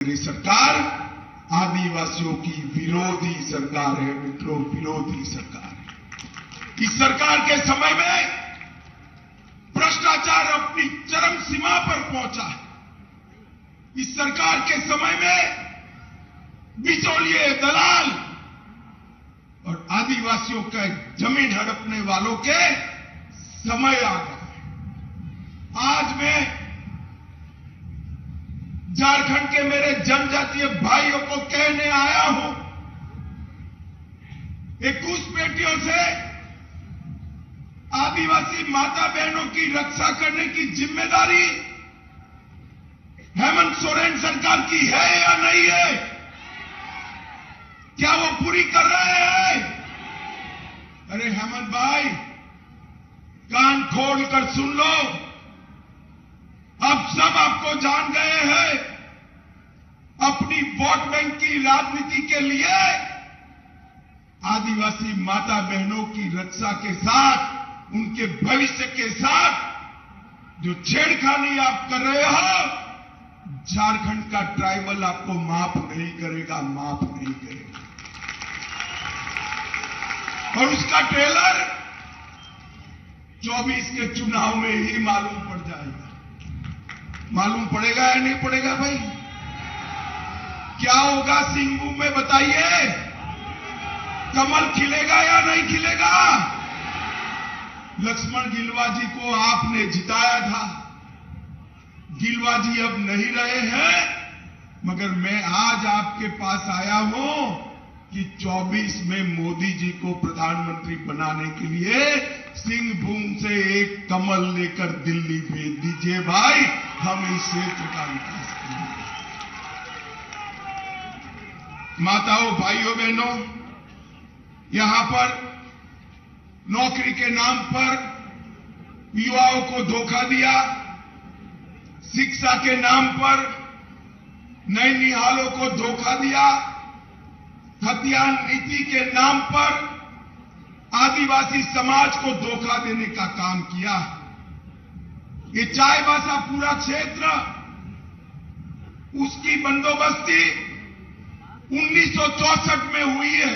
मेरी सरकार आदिवासियों की विरोधी सरकार है मित्रों, विरोधी सरकार है। इस सरकार के समय में भ्रष्टाचार अपनी चरम सीमा पर पहुंचा है। इस सरकार के समय में बिचौलिए, दलाल और आदिवासियों के जमीन हड़पने वालों के समय आ गया। आज मैं झारखंड के मेरे जनजातीय भाइयों को कहने आया हूं, एक घुसपैठियों से आदिवासी माता बहनों की रक्षा करने की जिम्मेदारी हेमंत सोरेन सरकार की है या नहीं है? क्या वो पूरी कर रहे हैं? अरे हेमंत भाई, कान खोल कर सुन लो, अब सब आपको जान गए हैं। अपनी वोट बैंक की राजनीति के लिए आदिवासी माता बहनों की रक्षा के साथ, उनके भविष्य के साथ जो छेड़खानी आप कर रहे हो, झारखंड का ट्राइबल आपको माफ नहीं करेगा, माफ नहीं करेगा। और उसका ट्रेलर 24 के चुनाव में ही मालूम पड़ जाएगा। मालूम पड़ेगा या नहीं पड़ेगा भाई? क्या होगा सिंहभूम में बताइए? कमल खिलेगा या नहीं खिलेगा? लक्ष्मण गिलुआ जी को आपने जिताया था। गिलुआ जी अब नहीं रहे हैं, मगर मैं आज आपके पास आया हूं कि 24 में मोदी जी को प्रधानमंत्री बनाने के लिए सिंहभूम से एक कमल लेकर दिल्ली भेज दीजिए भाई, हम इस क्षेत्र का विकास करेंगे। माताओं, भाइयों, बहनों, यहां पर नौकरी के नाम पर युवाओं को धोखा दिया, शिक्षा के नाम पर नैनिहालों को धोखा दिया, खतियान नीति के नाम पर आदिवासी समाज को धोखा देने का काम किया। ये चाईबासा पूरा क्षेत्र, उसकी बंदोबस्ती 1964 में हुई है।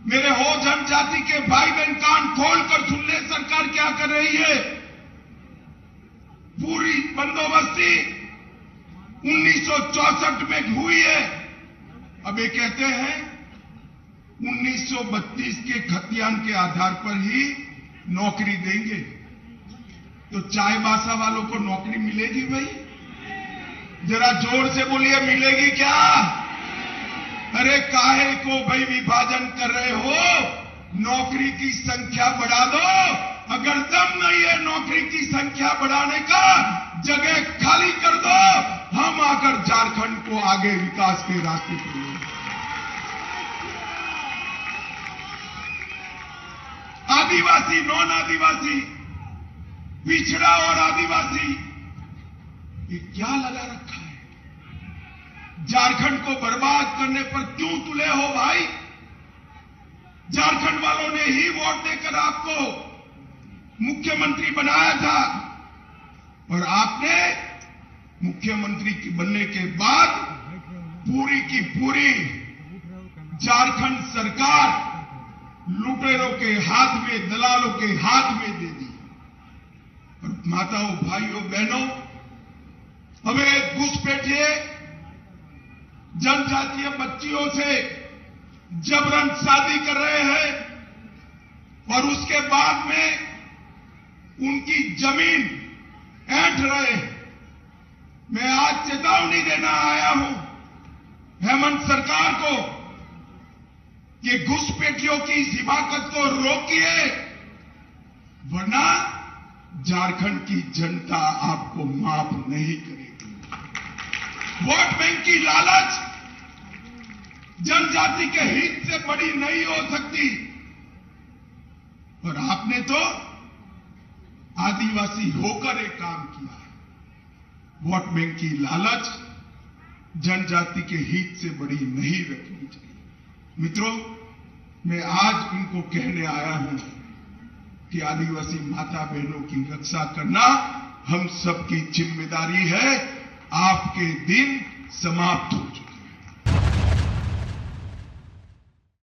मेरे हो जनजाति के भाई बहन कान खोलकर सुन ले, सरकार क्या कर रही है। पूरी बंदोबस्ती 1964 में हुई है। अब ये कहते हैं 1932 के खतियान के आधार पर ही नौकरी देंगे, तो चाईबासा वालों को नौकरी मिलेगी भाई? जरा जोर से बोलिए, मिलेगी क्या? अरे काहे को भाई विभाजन कर रहे हो? नौकरी की संख्या बढ़ा दो। अगर दम नहीं है नौकरी की संख्या बढ़ाने का, जगह खाली कर दो, हम आकर झारखंड को आगे विकास के रास्ते पर ले। आदिवासी, नॉन आदिवासी, पिछड़ा और आदिवासी, ये क्या लगा रखा है? झारखंड को बर्बाद करने पर क्यों तुले हो भाई? झारखंड वालों ने ही वोट देकर आपको मुख्यमंत्री बनाया था, और आपने मुख्यमंत्री बनने के बाद पूरी की पूरी झारखंड सरकार लुटेरों के हाथ में, दलालों के हाथ में दे दी। और माताओं, भाइयों, बहनों, हमें घुसपैठिए जनजातीय बच्चियों से जबरन शादी कर रहे हैं और उसके बाद में उनकी जमीन ऐंठ रहे हैं। मैं आज चेतावनी देना आया हूं हेमंत सरकार को कि घुसपैठियों की इस हिमाकत को रोकिए, वरना झारखंड की जनता आपको माफ नहीं करेगी। वोट बैंक की लालच जनजाति के हित से बड़ी नहीं हो सकती, और आपने तो आदिवासी होकर एक काम किया है। वोट बैंक की लालच जनजाति के हित से बड़ी नहीं रखनी चाहिए। मित्रों, मैं आज इनको कहने आया हूं कि आदिवासी माता बहनों की रक्षा करना हम सबकी जिम्मेदारी है। आपके दिन, समाप्त हो।